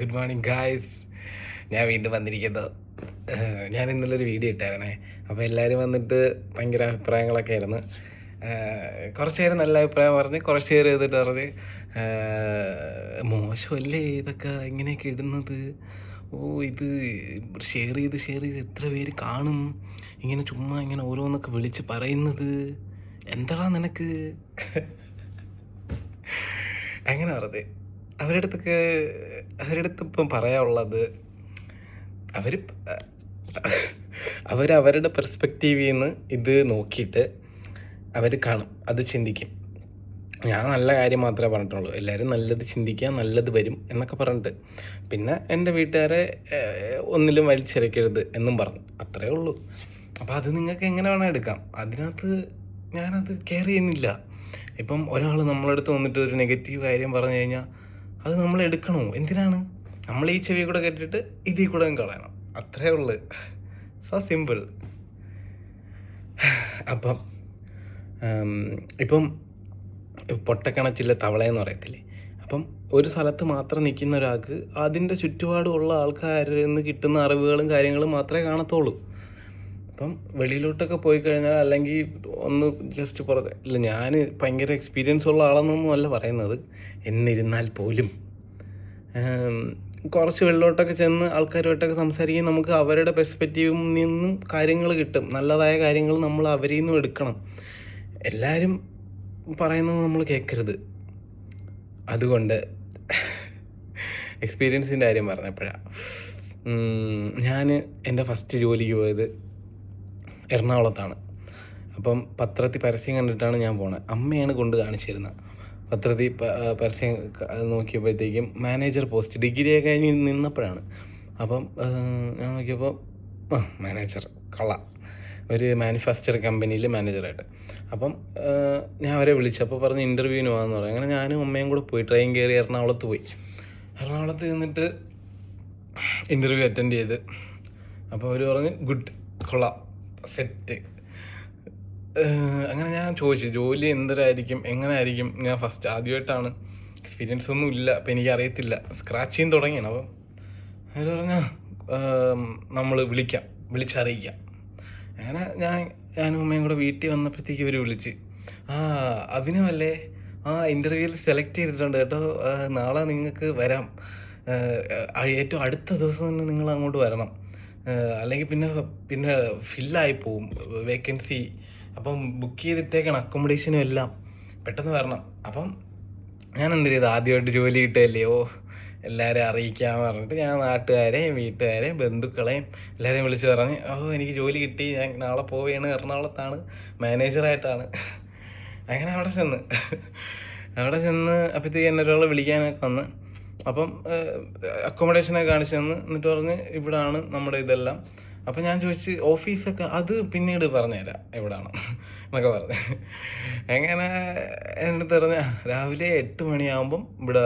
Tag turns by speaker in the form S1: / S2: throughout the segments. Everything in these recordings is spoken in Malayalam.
S1: Good morning guys. ഞാൻ വീണ്ടും വന്നിരിക്കുന്നു. ഞാൻ ഇന്നലൊരു വീഡിയോ ഇട്ടായിരുന്നേ. അപ്പോൾ എല്ലാവരും വന്നിട്ട് ഭയങ്കര അഭിപ്രായങ്ങളൊക്കെ ആയിരുന്നു. കുറച്ച് പേര് നല്ല അഭിപ്രായം പറഞ്ഞ്, കുറച്ച് പേര് ചെയ്തിട്ട് പറഞ്ഞ് മോശമല്ലേ ഇതൊക്കെ ഇങ്ങനെയൊക്കെ ഇടുന്നത്, ഇത് ഷെയർ ചെയ്ത് എത്ര പേര് കാണും, ഇങ്ങനെ ചുമ്മാ ഇങ്ങനെ ഓരോന്നൊക്കെ വിളിച്ച് പറയുന്നത്, എന്താടാ നിനക്ക് അങ്ങനെ പറഞ്ഞ്. അവരുടെ അടുത്ത് ഇപ്പം പറയാനുള്ളത്, അവരവരുടെ പെർസ്പെക്റ്റീവിൽ നിന്ന് ഇത് നോക്കിയിട്ട് അവർ കാണും, അത് ചിന്തിക്കും. ഞാൻ നല്ല കാര്യം മാത്രമേ പറഞ്ഞിട്ടുള്ളൂ. എല്ലാവരും നല്ലത് ചിന്തിക്കുക, നല്ലത് വരും എന്നൊക്കെ പറഞ്ഞിട്ട്. പിന്നെ എൻ്റെ വീട്ടുകാരെ ഒന്നിലും വലിച്ചിരക്കരുത് എന്നും പറഞ്ഞു. അത്രേ ഉള്ളൂ. അപ്പോൾ അത് നിങ്ങൾക്ക് എങ്ങനെ വേണം എടുക്കാം. അതിനകത്ത് ഞാനത് കെയർ ചെയ്യുന്നില്ല. ഇപ്പം ഒരാൾ നമ്മളടുത്ത് വന്നിട്ട് ഒരു നെഗറ്റീവ് കാര്യം പറഞ്ഞു കഴിഞ്ഞാൽ അത് നമ്മൾ എടുക്കണോ? എന്തിനാണ്? നമ്മൾ ഈ ചെവി കൂടെ കേട്ടിട്ട് ഇതിൽ കൂടെ കളയണം. അത്രേ ഉള്ളു. So simple. അപ്പം ഇപ്പം പൊട്ടക്കിണറ്റിലെ തവളയെന്ന് പറയത്തില്ലേ, അപ്പം ഒരു സ്ഥലത്ത് മാത്രം നിൽക്കുന്ന ഒരാൾക്ക് അതിൻ്റെ ചുറ്റുപാടുമുള്ള ആൾക്കാരിൽ നിന്ന് കിട്ടുന്ന അറിവുകളും കാര്യങ്ങളും മാത്രമേ കാണത്തുള്ളൂ. അപ്പം വെളിയിലോട്ടൊക്കെ പോയി കഴിഞ്ഞാൽ, അല്ലെങ്കിൽ ഒന്ന് ജസ്റ്റ് പുറത്ത് ഇല്ല, ഞാൻ ഭയങ്കര എക്സ്പീരിയൻസ് ഉള്ള ആളെന്നൊന്നും അല്ല പറയുന്നത്. എന്നിരുന്നാൽ പോലും കുറച്ച് വെളിയിലോട്ടൊക്കെ ചെന്ന് ആൾക്കാരുമായിട്ടൊക്കെ സംസാരിക്കാൻ നമുക്ക് അവരുടെ പെർസ്പെക്റ്റീവിൽ നിന്നും കാര്യങ്ങൾ കിട്ടും. നല്ലതായ കാര്യങ്ങൾ നമ്മൾ അവരിൽ നിന്നും എടുക്കണം. എല്ലാവരും പറയുന്നത് നമ്മൾ കേൾക്കരുത്. അതുകൊണ്ട് എക്സ്പീരിയൻസിൻ്റെ കാര്യം പറഞ്ഞപ്പോഴാണ് ഞാൻ എൻ്റെ ഫസ്റ്റ് ജോലിക്ക് പോയത് എറണാകുളത്താണ്. അപ്പം പത്രത്തിൽ പരസ്യം കണ്ടിട്ടാണ് ഞാൻ പോണത്. അമ്മയാണ് കൊണ്ട് കാണിച്ചിരുന്നത്. പത്രത്തിൽ പരസ്യം നോക്കിയപ്പോഴത്തേക്കും മാനേജർ പോസ്റ്റ്, ഡിഗ്രിയൊക്കെ കഴിഞ്ഞ് നിന്നപ്പോഴാണ്. അപ്പം ഞാൻ നോക്കിയപ്പോൾ മാനേജർ കള്ള, ഒരു മാനുഫാക്ചറിങ് കമ്പനിയിൽ മാനേജറായിട്ട്. അപ്പം ഞാൻ അവരെ വിളിച്ചപ്പോൾ പറഞ്ഞ് ഇൻ്റർവ്യൂവിന് പോകാമെന്ന് പറഞ്ഞു. അങ്ങനെ ഞാനും അമ്മയും കൂടെ പോയി, ട്രെയിൻ കയറി എറണാകുളത്ത് പോയി. എറണാകുളത്ത് നിന്നിട്ട് ഇൻ്റർവ്യൂ അറ്റൻഡ് ചെയ്ത്. അപ്പോൾ അവർ പറഞ്ഞ് ഗുഡ്, കൊള്ളാം, സെറ്റ്. അങ്ങനെ ഞാൻ ചോദിച്ചു ജോലി എന്തരായിരിക്കും, എങ്ങനെ ആയിരിക്കും. ഞാൻ ഫസ്റ്റ് ആദ്യമായിട്ടാണ്, എക്സ്പീരിയൻസ് ഒന്നും ഇല്ല, അപ്പം എനിക്കറിയത്തില്ല, സ്ക്രാച്ച് ചെയ്യാൻ തുടങ്ങിയാണ്. അപ്പം അവർ പറഞ്ഞാൽ നമ്മൾ വിളിച്ചറിയിക്കാം. അങ്ങനെ ഞാനും അമ്മയും കൂടെ വീട്ടിൽ വന്നപ്പോഴത്തേക്ക് ഇവർ വിളിച്ച്, അഭിനവല്ലേ, ഇൻ്റർവ്യൂവിൽ സെലക്ട് ചെയ്തിട്ടുണ്ട് കേട്ടോ, നാളെ നിങ്ങൾക്ക് വരാം, ഏറ്റവും അടുത്ത ദിവസം തന്നെ നിങ്ങൾ അങ്ങോട്ട് വരണം, അല്ലെങ്കിൽ പിന്നെ ഫില്ലായി പോവും വേക്കൻസി, അപ്പം ബുക്ക് ചെയ്തിട്ടേക്കണം അക്കോമഡേഷനും എല്ലാം, പെട്ടെന്ന് വരണം. അപ്പം ഞാൻ എന്ത് ചെയ്തു, ആദ്യമായിട്ട് ജോലി കിട്ടുകയല്ലേ, എല്ലാവരെയും അറിയിക്കാമെന്ന് പറഞ്ഞിട്ട് ഞാൻ നാട്ടുകാരെയും വീട്ടുകാരെയും ബന്ധുക്കളെയും എല്ലാവരെയും വിളിച്ച് പറഞ്ഞ്, എനിക്ക് ജോലി കിട്ടി, ഞാൻ നാളെ പോവുകയാണ്, എറണാകുളത്താണ്, മാനേജറായിട്ടാണ്. അങ്ങനെ അവിടെ ചെന്ന് അപ്പോഴത്തേക്ക് എന്നെ ഒരാൾ വിളിക്കാനൊക്കെ വന്ന്. അപ്പം അക്കോമഡേഷനൊക്കെ കാണിച്ചു തന്ന്, എന്നിട്ട് പറഞ്ഞ് ഇവിടാണ് നമ്മുടെ ഇതെല്ലാം. അപ്പം ഞാൻ ചോദിച്ച് ഓഫീസൊക്കെ അത് പിന്നീട് പറഞ്ഞുതരാം എവിടാണ് എന്നൊക്കെ പറഞ്ഞ്. അങ്ങനെ എൻ്റെ പറഞ്ഞ രാവിലെ 8 മണിയാകുമ്പം ഇവിടെ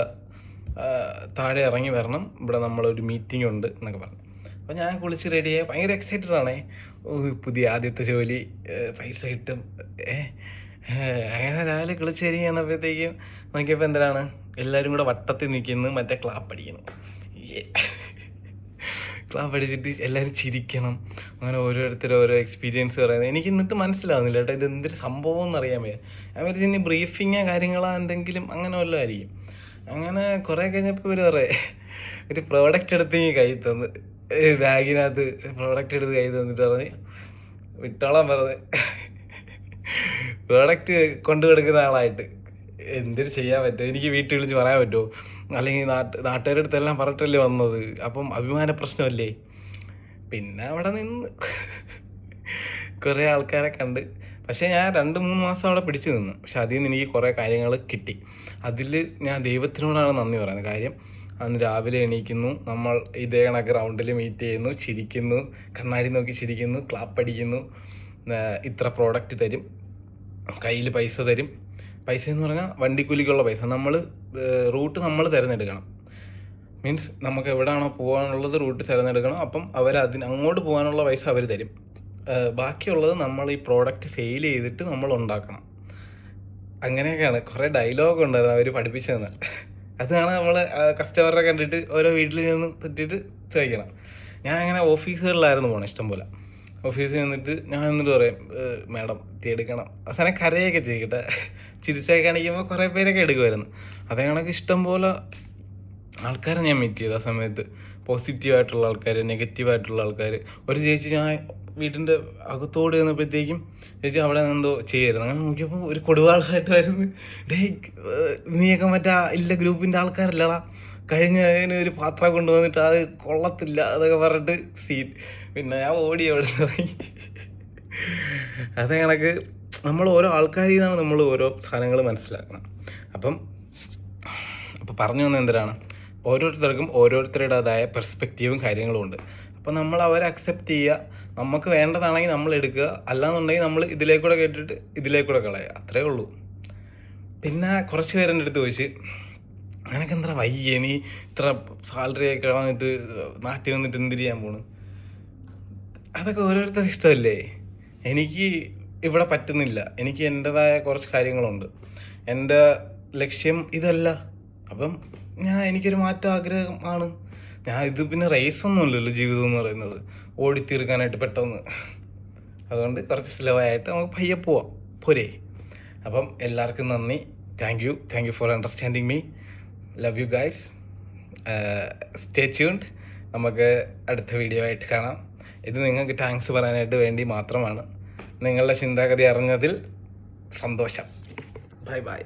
S1: താഴെ ഇറങ്ങി വരണം, ഇവിടെ നമ്മളൊരു മീറ്റിംഗ് ഉണ്ട് എന്നൊക്കെ പറഞ്ഞു. അപ്പോൾ ഞാൻ കുളിച്ച് റെഡിയായി, ഭയങ്കര എക്സൈറ്റഡ് ആണേ. പുതിയ ആദ്യത്തെ ജോലി, പൈസ കിട്ടും. അങ്ങനെ രാവിലെ കുളിച്ച് കഴിഞ്ഞ് വന്നപ്പോഴത്തേക്കും നോക്കിയപ്പോൾ എന്തിനാണ് എല്ലാവരും കൂടെ വട്ടത്തിൽ നിൽക്കുന്നു, മറ്റേ ക്ലാപ്പ് അടിക്കുന്നു. ക്ലാപ്പ് അടിച്ചിട്ട് എല്ലാവരും ചിരിക്കണം. അങ്ങനെ ഓരോരുത്തരും ഓരോ എക്സ്പീരിയൻസ് പറയുന്നത് എനിക്ക് എന്നിട്ട് മനസ്സിലാവുന്നില്ല കേട്ടോ, ഇത് എന്തൊരു സംഭവം എന്നറിയാൻ വയ്യ. ഞാൻ വിചാരിച്ചു ഇനി ബ്രീഫിങ്ങോ കാര്യങ്ങളോ എന്തെങ്കിലും അങ്ങനെ വല്ലതും ആയിരിക്കും. അങ്ങനെ കുറേ കഴിഞ്ഞപ്പോൾ ഇവർ ഒരു പ്രോഡക്റ്റ് എടുത്ത് കൈ തന്ന്, ബാഗിനകത്ത് പ്രോഡക്റ്റ് എടുത്ത് കൈ തന്നിട്ട് പറഞ്ഞ് വിട്ടോളാൻ പറഞ്ഞ്, പ്രോഡക്റ്റ് കൊണ്ടു കൊടുക്കുന്ന ആളായിട്ട് എന്തൊരു ചെയ്യാൻ പറ്റുമോ, എനിക്ക് വീട്ടിൽ വിളിച്ച് പറയാൻ പറ്റുമോ, അല്ലെങ്കിൽ നാട്ടുകാരുടെ അടുത്തെല്ലാം പറഞ്ഞിട്ടല്ലേ വന്നത്, അപ്പം അഭിമാന പ്രശ്നമല്ലേ. പിന്നെ അവിടെ നിന്ന് കുറേ ആൾക്കാരെ കണ്ട്. പക്ഷേ ഞാൻ 2-3 മാസം അവിടെ പിടിച്ചു നിന്നു. പക്ഷെ അതിൽ നിന്ന് എനിക്ക് കുറേ കാര്യങ്ങൾ കിട്ടി. അതിൽ ഞാൻ ദൈവത്തിനോടാണ് നന്ദി പറയുന്നത്. കാര്യം അന്ന് രാവിലെ എണീക്കുന്നു, നമ്മൾ ഇതേ കണക്ക് ഗ്രൗണ്ടിൽ മീറ്റ് ചെയ്യുന്നു, ചിരിക്കുന്നു, കണ്ണാടി നോക്കി ചിരിക്കുന്നു, ക്ലാപ്പ് അടിക്കുന്നു, ഇത്ര പ്രോഡക്റ്റ് തരും, കയ്യിൽ പൈസ തരും. പൈസ എന്ന് പറഞ്ഞാൽ വണ്ടിക്കൂലിക്കുള്ള പൈസ. റൂട്ട് നമ്മൾ തിരഞ്ഞെടുക്കണം. മീൻസ് നമുക്ക് എവിടെയാണോ പോകാനുള്ളത് റൂട്ട് തിരഞ്ഞെടുക്കണം. അപ്പം അങ്ങോട്ട് പോകാനുള്ള പൈസ അവർ തരും. ബാക്കിയുള്ളത് നമ്മൾ ഈ പ്രോഡക്റ്റ് സെയിൽ ചെയ്തിട്ട് നമ്മൾ ഉണ്ടാക്കണം. അങ്ങനെയൊക്കെയാണ്. കുറേ ഡയലോഗ് ഉണ്ടായിരുന്നു അവർ പഠിപ്പിച്ചു തന്നെ. അതാണ് നമ്മൾ കസ്റ്റമറെ കണ്ടിട്ട് ഓരോ വീട്ടിൽ നിന്ന് തെറ്റിയിട്ട് ചോദിക്കണം. ഞാൻ അങ്ങനെ ഓഫീസുകളിലായിരുന്നു പോകണം ഇഷ്ടം പോലെ. ഓഫീസിൽ നിന്നിട്ട് ഞാൻ എന്നിട്ട് പറയും, മാഡം ഇത് എടുക്കണം. അവസാനം കരയൊക്കെ ചെയ്യട്ടെ, ചിരിച്ചൊക്കെ കാണിക്കുമ്പോൾ കുറേ പേരൊക്കെ എടുക്കുമായിരുന്നു. അതേ കണക്ക് ഇഷ്ടം പോലെ ആൾക്കാരെ ഞാൻ മീറ്റ് ചെയ്തു ആ സമയത്ത്. പോസിറ്റീവായിട്ടുള്ള ആൾക്കാർ, നെഗറ്റീവായിട്ടുള്ള ആൾക്കാർ. ഒരു ചേച്ചി, ഞാൻ വീട്ടിൻ്റെ അകത്തോട് ചെന്നപ്പോഴത്തേക്കും ചേച്ചി അവിടെ എന്തോ ചെയ്യായിരുന്നു. അങ്ങനെ നോക്കിയപ്പോൾ ഒരു കൊടുവാളായിട്ട് വരുന്നു. ഡേ, നീയൊക്കെ മറ്റേ ഇല്ല ഗ്രൂപ്പിൻ്റെ ആൾക്കാരല്ലടാ, കഴിഞ്ഞ അതിന് ഒരു പാത്രം കൊണ്ടുവന്നിട്ട് അത് കൊള്ളത്തില്ല അതൊക്കെ പറഞ്ഞിട്ട് സീൻ. പിന്നെ ഞാൻ ഓടി അവിടെ ഇറങ്ങി. അതേ കണക്ക് നമ്മൾ ഓരോ ആൾക്കാരിൽ നിന്നാണ് നമ്മൾ ഓരോ സാധനങ്ങൾ മനസ്സിലാക്കണം. അപ്പം പറഞ്ഞു വന്നത് എന്തിനാണ്, ഓരോരുത്തർക്കും ഓരോരുത്തരുടേതായ പെർസ്പെക്റ്റീവും കാര്യങ്ങളും ഉണ്ട്. അപ്പോൾ നമ്മൾ അവരെ അക്സെപ്റ്റ് ചെയ്യുക. നമുക്ക് വേണ്ടതാണെങ്കിൽ നമ്മൾ എടുക്കുക, അല്ലാന്നുണ്ടെങ്കിൽ നമ്മൾ ഇതിലേക്കൂടെ കേട്ടിട്ട് ഇതിലേക്കൂടെ കളയുക, അത്രേ ഉള്ളൂ. പിന്നെ കുറച്ച് പേരെൻ്റെ അടുത്ത് ചോദിച്ച്, നിനക്ക് എന്താ വയ്യ, നീ ഇത്ര സാലറി ഒക്കെ കളഞ്ഞിട്ട് നാട്ടിൽ വന്നിട്ട് എന്ത് ചെയ്യാൻ പോണ്? അതൊക്കെ ഓരോരുത്തരുടെ ഇഷ്ടമല്ലേ. എനിക്ക് ഇവിടെ പറ്റുന്നില്ല, എനിക്ക് എൻ്റെതായ കുറച്ച് കാര്യങ്ങളുണ്ട്, എൻ്റെ ലക്ഷ്യം ഇതല്ല. അപ്പം എനിക്കൊരു മാറ്റം ആഗ്രഹമാണ്. ഇത് പിന്നെ റേസൊന്നുമില്ലല്ലോ ജീവിതം എന്ന് പറയുന്നത്, ഓടിത്തീർക്കാനായിട്ട് പെട്ടെന്ന്. അതുകൊണ്ട് കുറച്ച് സ്ലോ ആയിട്ട് നമുക്ക് പയ്യെ പോവാം, പോരേ. അപ്പം എല്ലാവർക്കും നന്ദി. Thank you for understanding me. Love you guys. Stay tuned. നമുക്ക് അടുത്ത വീഡിയോ ആയിട്ട് കാണാം. ഇത് നിങ്ങൾക്ക് താങ്ക്സ് പറയാനായിട്ട് വേണ്ടി മാത്രമാണ്. നിങ്ങളുടെ ചിന്താഗതി അറിഞ്ഞതിൽ സന്തോഷം. Bye bye.